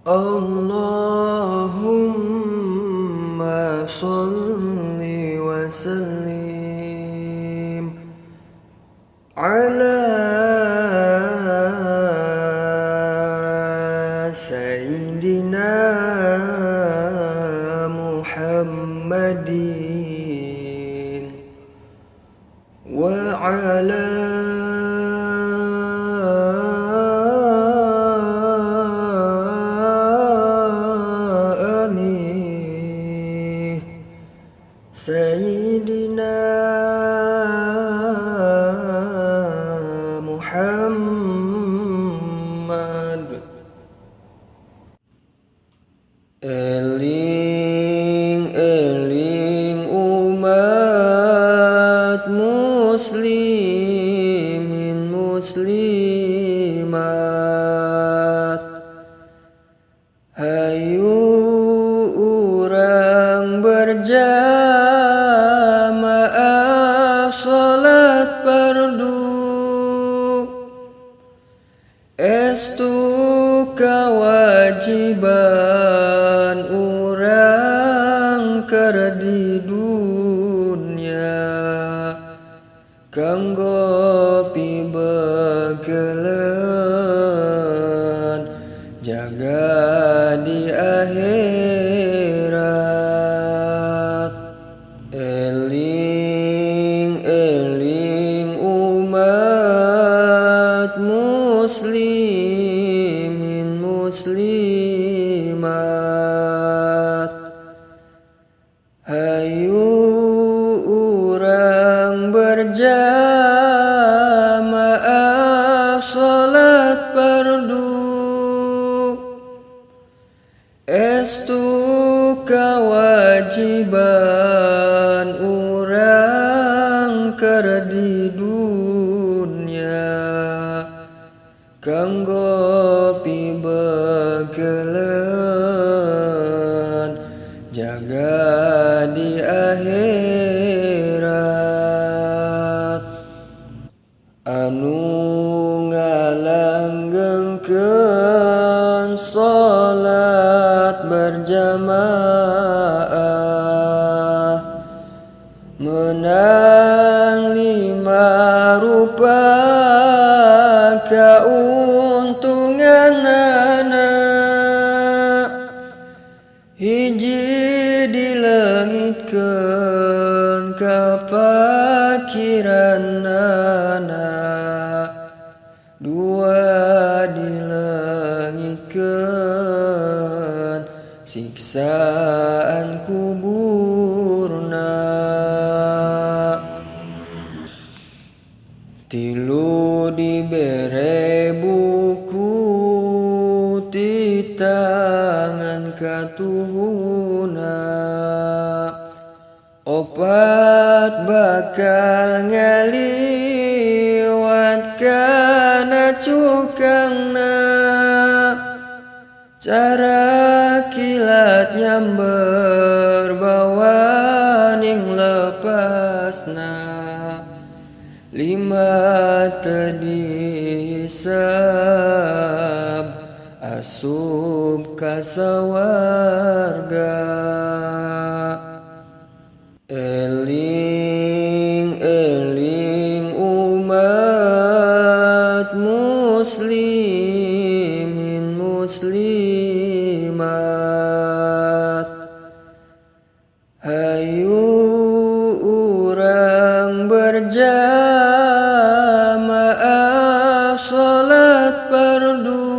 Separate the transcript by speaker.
Speaker 1: Allahumma sholli wa sallim ala sayyidina Muhammadin wa ala Sayyidina Muhammad. Eling umat muslimin muslimat, hayu urang berjamaah salat fardu, estu kewajiban urang keur di dunya, kanggo pibegeleun jaga di akhirat. Eling umat muslimin muslimat, hayu urang berjamaah salat fardu, estu kewajiban urang keur di dunya, kanggo pibegeleun jaga di akhirat. Anu ngalanggengkeun salat berjamaah, menang 5 rupa kauntunganana. Hiji dileungitkeun kapakiranana, 2 dileungitkeun siksaan kuburna, 3 dibere buku ti tangan katuhuna, 4 bakal ngaliwat kana cukangna, cara kilat nyamber bawaning lepasna, 5 teu dihisab asub ka sawarga. Eling umat muslimin muslimat, hayu urang berjamaah salat fardu,